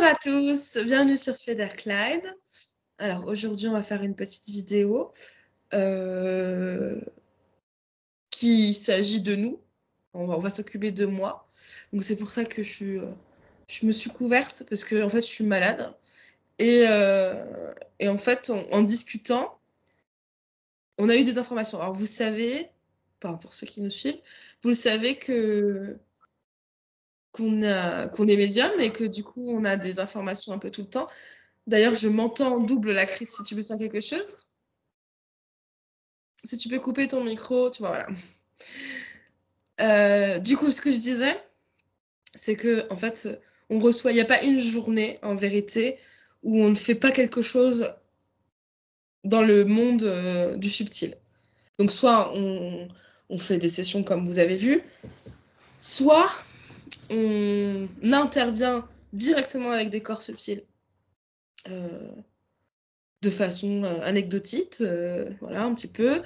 Bonjour à tous, bienvenue sur Federclyde. Alors aujourd'hui on va faire une petite vidéo qui s'agit de nous. On va s'occuper de moi. Donc c'est pour ça que je me suis couverte parce que en fait je suis malade. Et en fait en discutant, on a eu des informations. Alors vous savez, enfin pour ceux qui nous suivent, vous le savez qu'on est médium et que du coup on a des informations un peu tout le temps. D'ailleurs, je m'entends en double la crise si tu veux faire quelque chose. Si tu peux couper ton micro, tu vois, voilà. Du coup, ce que je disais, c'est que en fait, on reçoit, il n'y a pas une journée, en vérité, où on ne fait pas quelque chose dans le monde du subtil. Donc, soit on fait des sessions comme vous avez vu, soit on intervient directement avec des corps subtils. De façon anecdotique, voilà, un petit peu.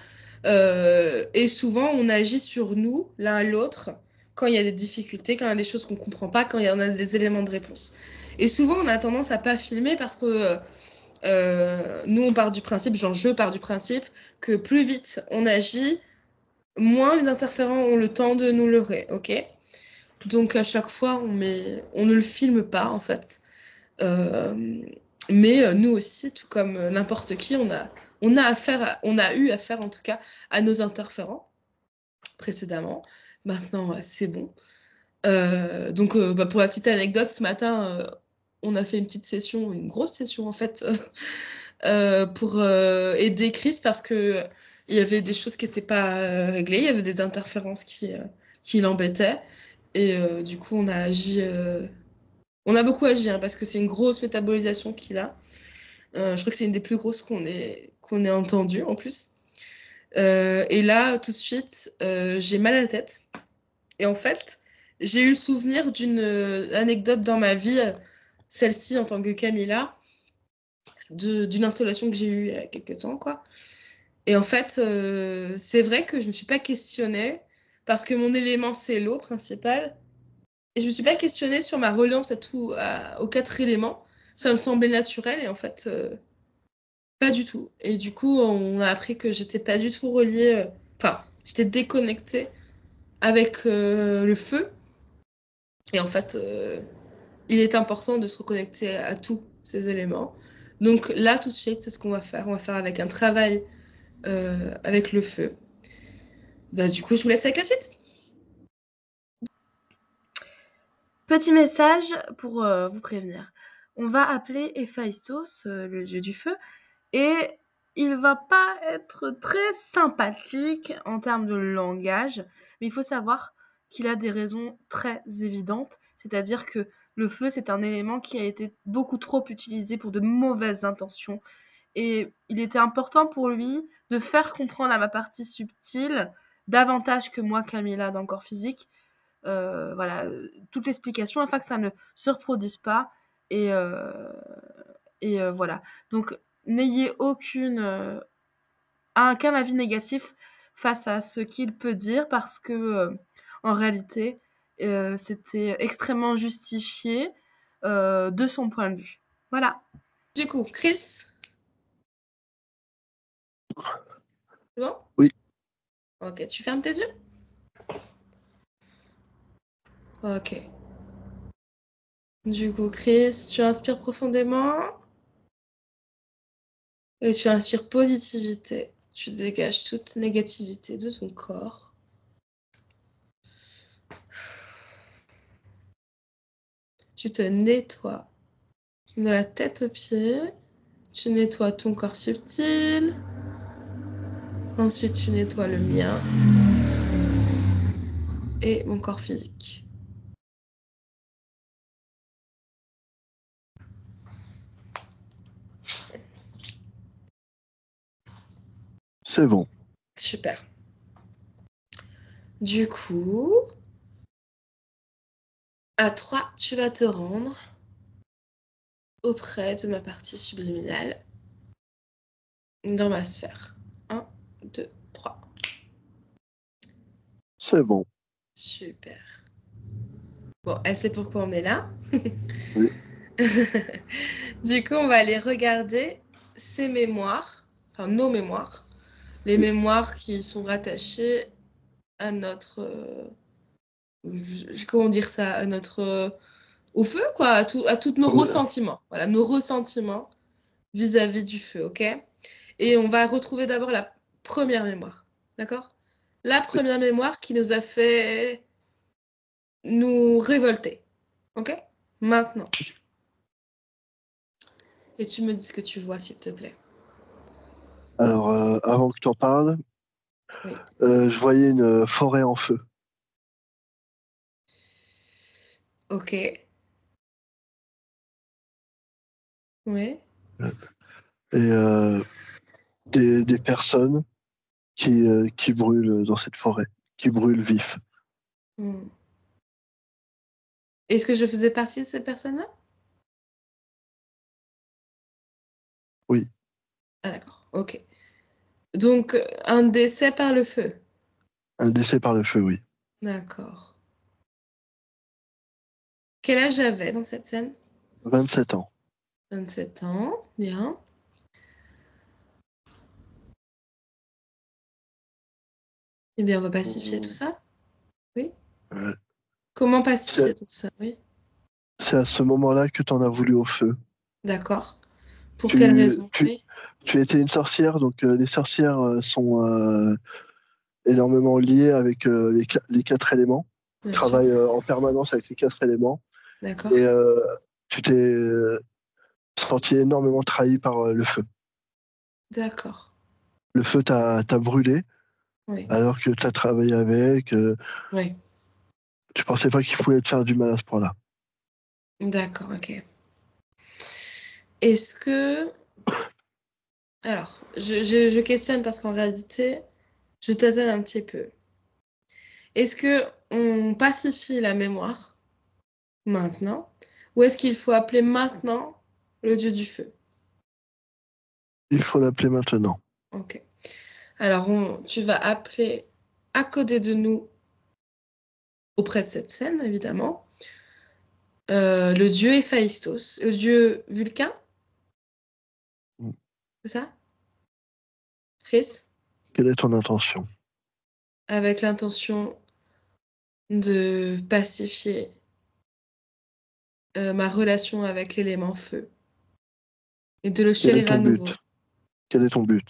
Et souvent, on agit sur nous, l'un à l'autre, quand il y a des difficultés, quand il y a des choses qu'on ne comprend pas, quand il y en a des éléments de réponse. Et souvent, on a tendance à pas filmer parce que nous, on part du principe, genre je pars du principe, que plus vite on agit, moins les interférents ont le temps de nous leurrer, ok? Donc à chaque fois, on ne le filme pas, en fait. Euh, mais nous aussi, tout comme n'importe qui, on a eu affaire en tout cas à nos interférents précédemment. Maintenant, c'est bon. Donc, pour la petite anecdote, ce matin, on a fait une petite session, une grosse session en fait, pour aider Chris parce que il y avait des choses qui n'étaient pas réglées, il y avait des interférences qui l'embêtaient. Et du coup, on a agi. On a beaucoup agi hein, parce que c'est une grosse métabolisation qu'il a. Je crois que c'est une des plus grosses qu'on ait entendues en plus. Et là, tout de suite, j'ai mal à la tête. Et en fait, j'ai eu le souvenir d'une anecdote dans ma vie, celle-ci en tant que Camilla, d'une installation que j'ai eue il y a quelques temps, quoi. Et en fait, c'est vrai que je ne me suis pas questionnée parce que mon élément, c'est l'eau principale. Et je me suis pas questionnée sur ma reliance aux quatre éléments. Ça me semblait naturel et en fait, pas du tout. Et du coup, on a appris que j'étais pas du tout reliée, enfin, j'étais déconnectée avec le feu. Et en fait, il est important de se reconnecter à tous ces éléments. Donc là, tout de suite, c'est ce qu'on va faire. On va faire avec un travail avec le feu. Bah, du coup, je vous laisse avec la suite. Petit message pour vous prévenir. On va appeler Héphaïstos, le dieu du feu, et il va pas être très sympathique en termes de langage, mais il faut savoir qu'il a des raisons très évidentes, c'est-à-dire que le feu, c'est un élément qui a été beaucoup trop utilisé pour de mauvaises intentions, et il était important pour lui de faire comprendre à ma partie subtile, davantage que moi, Camilla, dans le corps physique, voilà, toute l'explication afin que ça ne se reproduise pas. Et, voilà. Donc, n'ayez aucun avis négatif face à ce qu'il peut dire parce que, en réalité, c'était extrêmement justifié de son point de vue. Voilà. Du coup, Chris, c'est bon? Oui. Ok, tu fermes tes yeux? Ok. Du coup, Chris, tu inspires profondément et tu inspires positivité. Tu dégages toute négativité de ton corps. Tu te nettoies de la tête aux pieds. Tu nettoies ton corps subtil. Ensuite, tu nettoies le mien et mon corps physique. C'est bon. Super. Du coup, à 3, tu vas te rendre auprès de ma partie subliminale dans ma sphère. 1, 2, 3. C'est bon. Super. Bon, elle sait pourquoi on est là. Oui. Du coup, on va aller regarder ces mémoires, enfin nos mémoires, les mémoires qui sont rattachées à notre, comment dire ça, à notre, au feu, quoi, à tous nos Voilà. ressentiments. Voilà, nos ressentiments vis-à-vis du feu, ok? Et on va retrouver d'abord la première mémoire, d'accord? La première mémoire qui nous a fait nous révolter, ok? Maintenant. Et tu me dis ce que tu vois, s'il te plaît. Alors, avant que tu en parles, Oui. je voyais une forêt en feu. Ok. Oui. Et des personnes qui brûlent dans cette forêt, qui brûlent vif. Hmm. Est-ce que je faisais partie de ces personnes-là? Oui, Ah, d'accord. Ok. Donc, un décès par le feu. un décès par le feu, oui. D'accord. Quel âge j'avais dans cette scène? 27 ans. 27 ans. Bien. Eh bien, on va pacifier tout Mmh. ça. Oui. Ouais. Comment C'est pacifier tout ça? Oui. c'est à ce moment-là que tu en as voulu au feu. D'accord. Pour quelle Tu, raison? tu, Oui. tu étais une sorcière, donc les sorcières sont énormément liées avec les quatre éléments. Bien sûr. Travaillent en permanence avec les quatre éléments. Et D'accord. tu t'es senti énormément trahi par le feu. D'accord. Le feu t'a brûlé Oui. alors que tu as travaillé avec. Oui. Tu pensais pas qu'il pouvait te faire du mal à ce point-là. D'accord. Ok. Est-ce que... Alors, je questionne parce qu'en réalité, je tâtonne un petit peu. Est-ce que on pacifie la mémoire maintenant ou est-ce qu'il faut appeler maintenant le dieu du feu? Il faut l'appeler maintenant. Ok. Alors, tu vas appeler à côté de nous, auprès de cette scène, évidemment, le dieu Héphaïstos, le dieu Vulcain, c'est ça? Chris? Quelle est ton intention? Avec l'intention de pacifier ma relation avec l'élément feu et de le Quel est chérir ton à nouveau. but? Quel est ton but?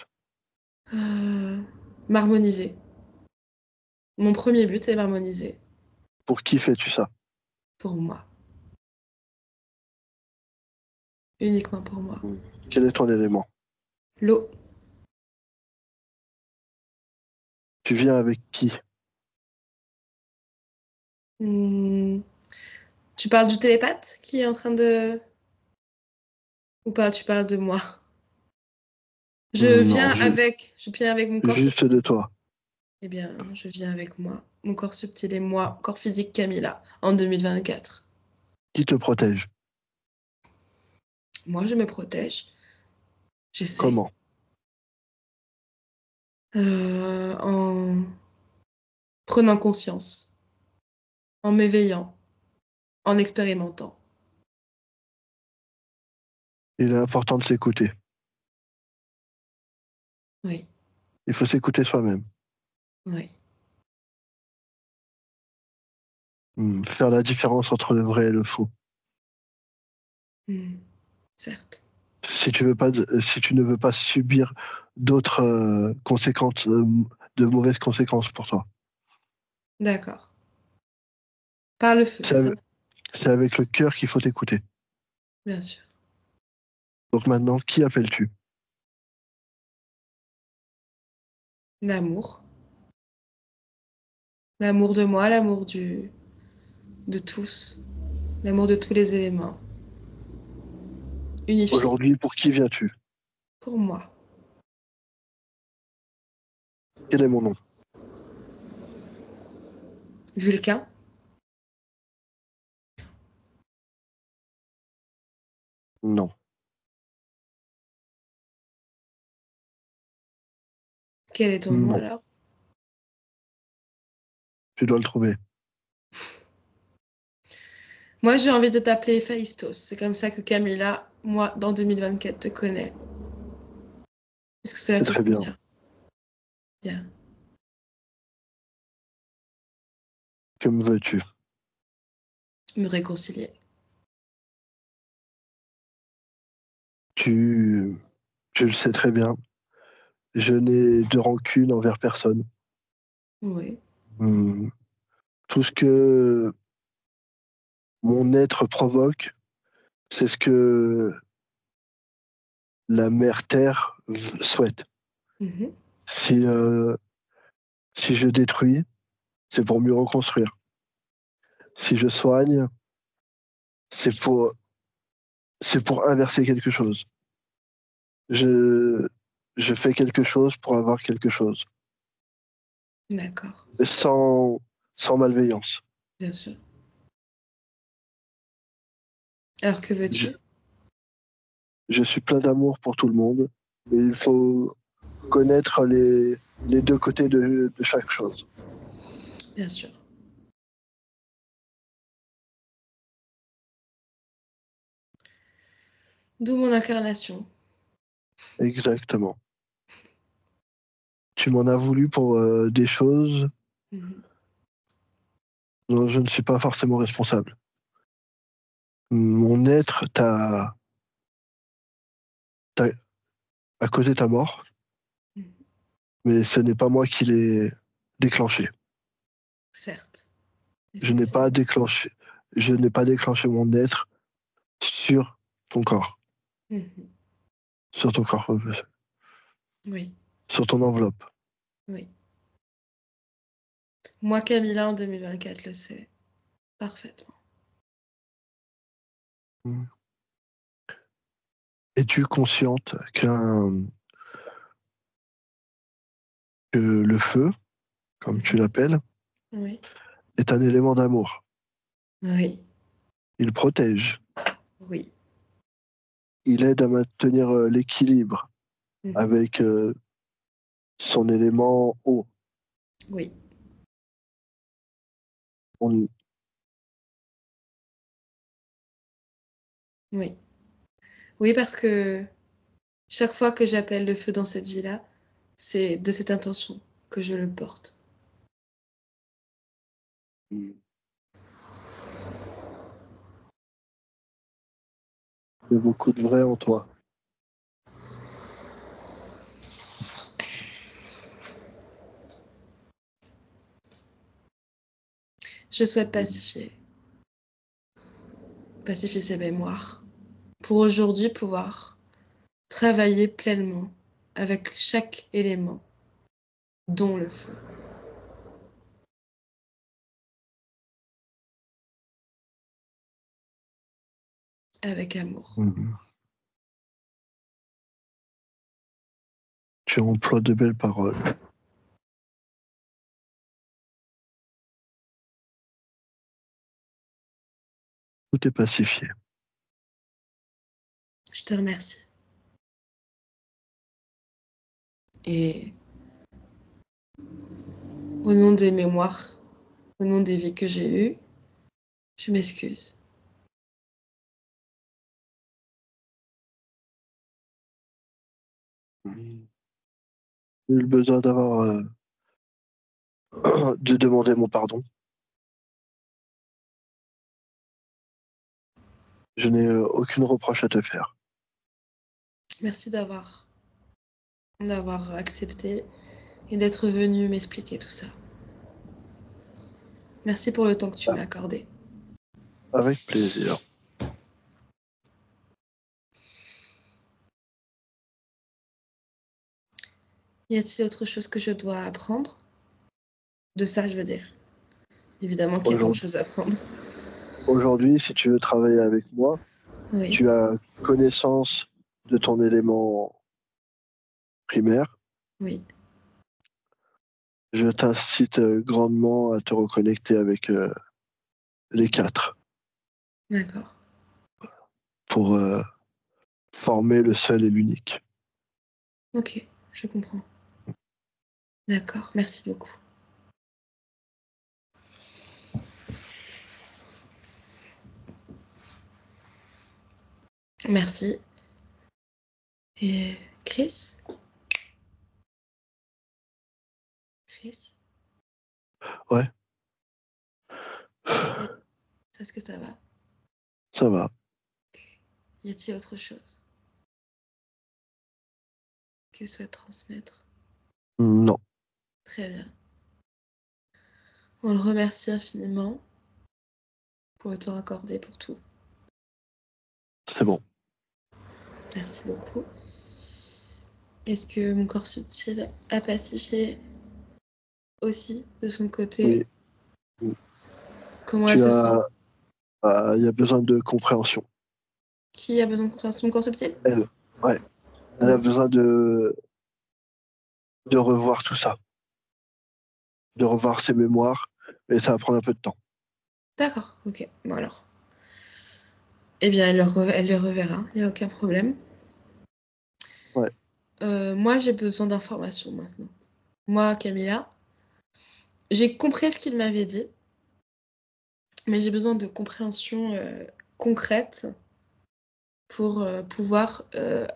Euh, M'harmoniser. Mon premier but est m'harmoniser Pour qui fais-tu ça? pour moi, uniquement pour moi. Quel est ton élément? L'eau. Tu viens avec qui? Hmm. Tu parles du télépathe qui est en train de... Ou pas, tu parles de moi. Non, Je viens avec mon corps juste subtil. de toi. Eh bien, je viens avec moi. Mon corps subtil et moi, corps physique Camilla, en 2024. Qui te protège? Moi, je me protège. J'essaie. Comment? En prenant conscience, en m'éveillant, en expérimentant. Il est important de s'écouter. Oui, Il faut s'écouter soi-même. oui. Faire la différence entre le vrai et le faux. Hmm. Certes. Si tu ne veux pas subir d'autres conséquences, de mauvaises conséquences pour toi. D'accord. Par le feu, C'est c'est ça? avec, c'est avec le cœur qu'il faut t'écouter. Bien sûr. Donc maintenant, qui appelles-tu? L'amour. L'amour de moi, de tous. L'amour de tous les éléments. Unifié. Aujourd'hui, pour qui viens-tu? Pour moi. Quel est mon nom? Vulcain. Non. Quel est ton nom Non. alors? Tu dois le trouver. Moi, j'ai envie de t'appeler Héphaïstos. C'est comme ça que Camilla, moi, dans 2024, te connaît. Est-ce que cela C'est te très bien. convient? Bien. Que me veux-tu? Me réconcilier. Tu le sais très bien. Je n'ai de rancune envers personne. Oui. Hum, Tout ce que mon être provoque, c'est ce que la mère Terre souhaite. Mhm. Si je détruis, c'est pour mieux reconstruire. Si je soigne, c'est pour, c'est pour inverser quelque chose. Je, je fais quelque chose pour avoir quelque chose, D'accord. sans malveillance. Bien sûr. Alors, que Je, veux-tu? je suis plein d'amour pour tout le monde, mais il faut connaître les deux côtés de chaque chose. Bien sûr. D'où mon incarnation. Exactement. Tu m'en as voulu pour des choses Mhm. dont je ne suis pas forcément responsable. Mon être a causé ta mort, Mhm. mais ce n'est pas moi qui l'ai déclenché. Certes. Je n'ai pas Effectivement. déclenché, je n'ai pas déclenché mon être sur ton corps, Mhm. sur ton corps, Oui. sur ton enveloppe. Oui. Moi, Camilla, en 2024, le sais parfaitement. Es-tu consciente que le feu, comme tu Mhm. l'appelles, Oui. est un élément d'amour? Oui. Il protège, Oui. il aide à maintenir l'équilibre Mhm. avec son élément eau. Oui. On- Oui. Oui, parce que chaque fois que j'appelle le feu dans cette vie-là, c'est de cette intention que je le porte. Il y a beaucoup de vrai en toi. Je souhaite pacifier ses mémoires, pour aujourd'hui pouvoir travailler pleinement avec chaque élément, dont le feu, avec amour. Mhm. Tu emploies de belles paroles. Tout est pacifié. Je te remercie. Et au nom des mémoires, au nom des vies que j'ai eues, je m'excuse. J'ai eu le besoin de demander mon pardon. Je n'ai aucune reproche à te faire. Merci d'avoir accepté et d'être venu m'expliquer tout ça. Merci pour le temps que tu Ah, m'as accordé. avec plaisir. Y a-t-il autre chose que je dois apprendre? De ça, je veux dire. Évidemment qu'il y a tant de Aujourd'hui, choses à apprendre. aujourd'hui, si tu veux travailler avec moi, Oui, tu as connaissance de ton élément primaire. oui, Je t'incite grandement à te reconnecter avec les quatre d'accord. pour former le seul et l'unique. Ok, je comprends. D'accord, merci beaucoup. Merci. Et Chris? Chris? Ouais, Est-ce que ça va? ça va. Y a-t-il autre chose qu'il souhaite transmettre? Non, Très bien. On le remercie infiniment pour le temps accordé pour tout. c'est bon. Merci beaucoup. Est-ce que mon corps subtil a pacifié aussi de son côté? Oui, Comment elle se sent? il y a besoin de compréhension. Qui a besoin de compréhension? Mon corps subtil? Elle, ouais, elle a besoin de revoir tout ça, de revoir ses mémoires, et ça va prendre un peu de temps. D'accord, ok. Bon alors. Eh bien, elle le reverra, il n'y a aucun problème. Ouais. Moi, j'ai besoin d'informations maintenant. Moi, Camilla, j'ai compris ce qu'il m'avait dit, mais j'ai besoin de compréhension concrète pour pouvoir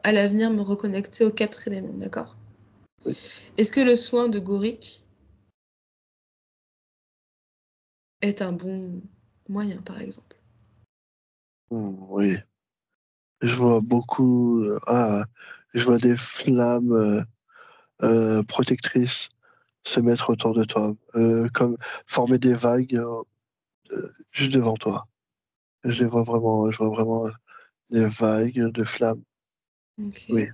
à l'avenir me reconnecter aux 4 éléments, d'accord? Oui. Est-ce que le soin de Gorick est un bon moyen, par exemple? Oui, je vois beaucoup. Je vois des flammes protectrices se mettre autour de toi, comme former des vagues juste devant toi. Je vois vraiment des vagues de flammes. Ok. Oui,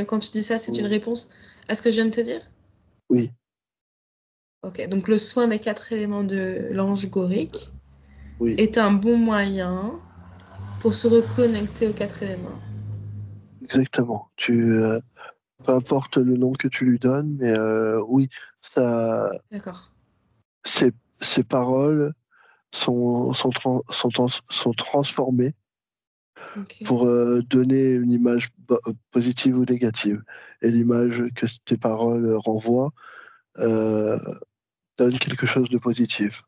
Quand tu dis ça, c'est une réponse à ce que je viens de te dire? oui, Ok, donc le soin des 4 éléments de l'ange Gorick oui, est un bon moyen pour se reconnecter aux 4 éléments. exactement. Peu importe le nom que tu lui donnes, mais oui, ça, D'accord. ces, ces paroles sont transformées Ok. pour donner une image positive ou négative. Et l'image que tes paroles renvoient euh, donne quelque chose de positif.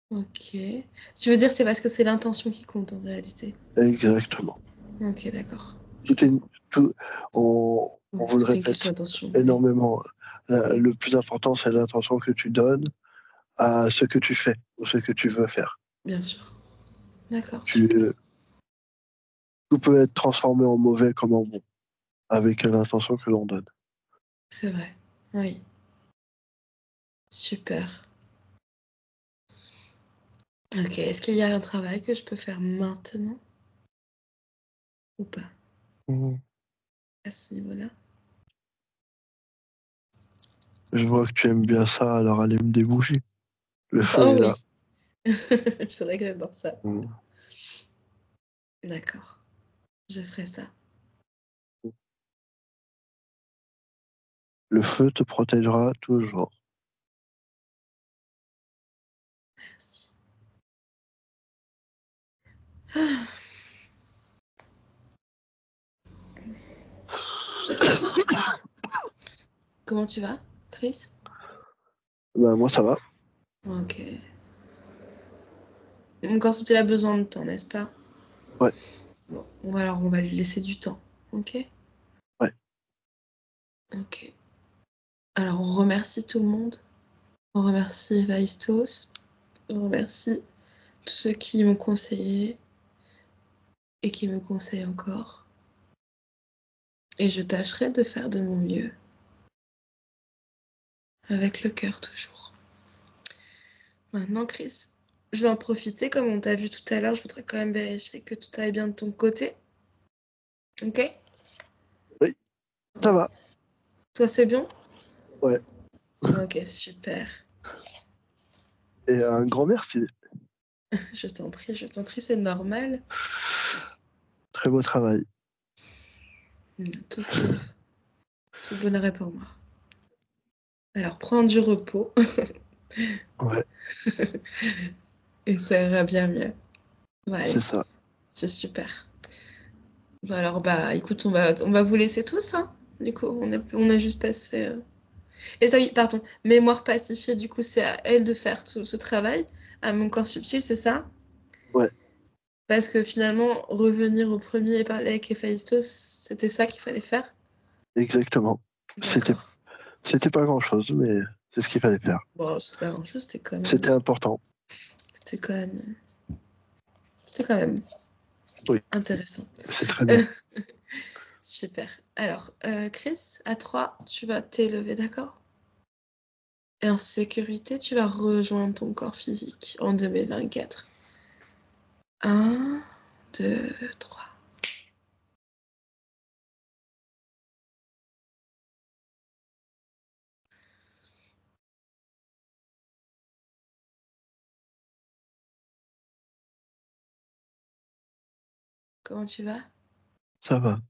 Ok. Tu veux dire c'est parce que c'est l'intention qui compte en réalité? Exactement. Ok, d'accord. Je Tout est, comprends. tout, on vous le Tout est une question répète d'attention. Oui. énormément. Le plus important, c'est l'intention que tu donnes à ce que tu fais ou ce que tu veux faire. Bien sûr. D'accord, super. Tu, tout peut être transformé en mauvais comme en bon avec l'intention que l'on donne. C'est vrai. Oui. Super. Ok, est-ce qu'il y a un travail que je peux faire maintenant ou pas à ce niveau-là? Je vois que tu aimes bien ça, alors allume des bougies. Le feu Oh est là. oui. C'est vrai que j'adore ça. Mm. D'accord. Je ferai ça. Le feu te protégera toujours. Merci. Comment tu vas, Chris? Bah, moi, ça va. Ok. Mon corps subtil a besoin de temps, n'est-ce pas? Ouais, Bon, alors on va lui laisser du temps. Ok? ouais. Ok. Alors on remercie tout le monde. On remercie Evaistos. On remercie tous ceux qui m'ont conseillé et qui me conseillent encore. Et je tâcherai de faire de mon mieux. Avec le cœur toujours. Maintenant, Chris, je vais en profiter. Comme on t'a vu tout à l'heure, je voudrais quand même vérifier que tout aille bien de ton côté. Ok? Oui, ça va. Toi, c'est bien? Ouais. Ok, super. Et un grand merci. Je t'en prie, c'est normal. Très beau travail. Tout ce qui est tout bonheur est pour moi. Alors, prends du repos Ouais, et ça ira bien mieux. Bon, c'est allez, ça. c'est super. Bon, alors, bah, écoute, on va vous laisser tous, hein. Du coup, on a juste passé Et ça, oui, pardon. Mémoire pacifiée, du coup, c'est à elle de faire tout ce travail, à mon corps subtil, c'est ça? Ouais. Parce que finalement, revenir au premier et parler avec Héphaïstos, c'était ça qu'il fallait faire? Exactement. D'accord. C'était pas grand-chose, mais c'est ce qu'il fallait faire. Bon, c'était pas grand-chose, c'était quand même... C'était important. C'était quand même... C'était quand même Oui. intéressant. C'est très bien. Super. Alors, Chris, à 3, tu vas t'élever, d'accord? Et en sécurité, tu vas rejoindre ton corps physique en 2024. 1, 2, 3. Comment tu vas? Ça va.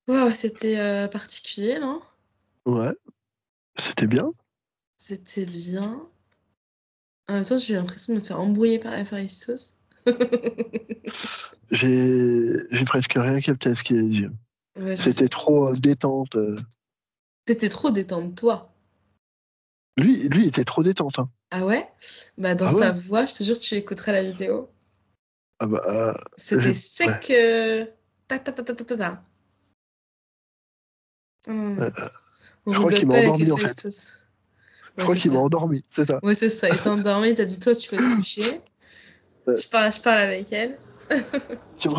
Wow, c'était particulier, non? Ouais. C'était bien. C'était bien. En même temps, j'ai eu l'impression de me faire embrouiller par Héphaïstos. J'ai presque rien capté à ce qu'il a dit. Ouais, je sais. C'était trop détente. T'étais trop détente, toi. Lui, il était trop détente. Hein. Ah ouais? Bah, dans Ah sa ouais. voix, je te jure, tu écouteras la vidéo. Ah bah. C'était Ouais. sec. Ta ta ta ta ta ta ta. Euh, On je crois rigole qu'il m'a pas avec endormi en fait. Héphaïstos. Je Ouais, crois c'est qu'il m'a ça. endormi, c'est ça. Ouais, c'est ça. Il t'a endormi, il t'a dit, toi, tu vas te coucher. Ouais. Je parle avec elle. C'est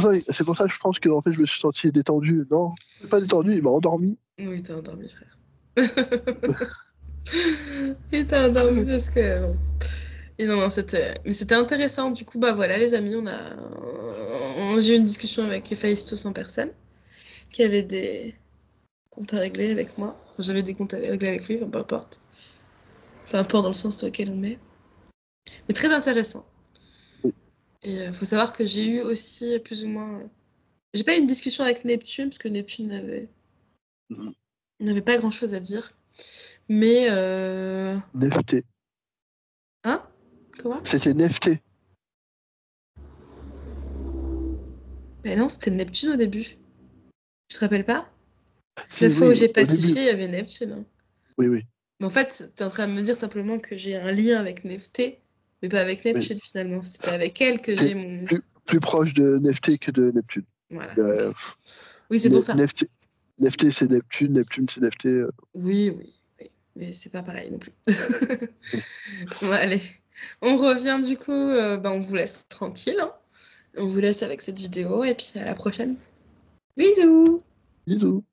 pour ça que je pense que en fait, je me suis senti détendu. Non, c'est pas détendu, il m'a endormi. Oui, t'as endormi, frère. Il t'a endormi parce que... bon. Et non, mais c'était intéressant. Du coup, bah voilà, les amis, j'ai eu une discussion avec Héphaïstos en personne, qui avait des comptes à régler avec moi. J'avais des comptes à régler avec lui, enfin, peu importe. Peu importe dans le sens dans lequel on met. Mais très intéressant. Oui. Et faut savoir que j'ai eu aussi plus ou moins... J'ai pas eu une discussion avec Neptune, parce que Neptune n'avait pas grand-chose à dire. Mais... Nefté. Hein? Comment? C'était Nefté. Ben non, c'était Neptune au début. Tu te rappelles pas? Si, La fois où oui, j'ai au début. pacifié, il y avait Neptune. Hein. Oui, oui. Mais en fait, t'es en train de me dire simplement que j'ai un lien avec Nefté, mais pas avec Oui. Neptune finalement. C'était avec elle que T'es j'ai mon... plus proche de Nefté que de Neptune. Voilà. Euh, Oui, c'est pour ça. Nefté, c'est Neptune, Neptune, c'est Nefté. Oui, oui, oui. Mais c'est pas pareil non plus. Oui. Bon, allez. On revient du coup, on vous laisse tranquille. Hein. On vous laisse avec cette vidéo et puis à la prochaine. Bisous! Bisous.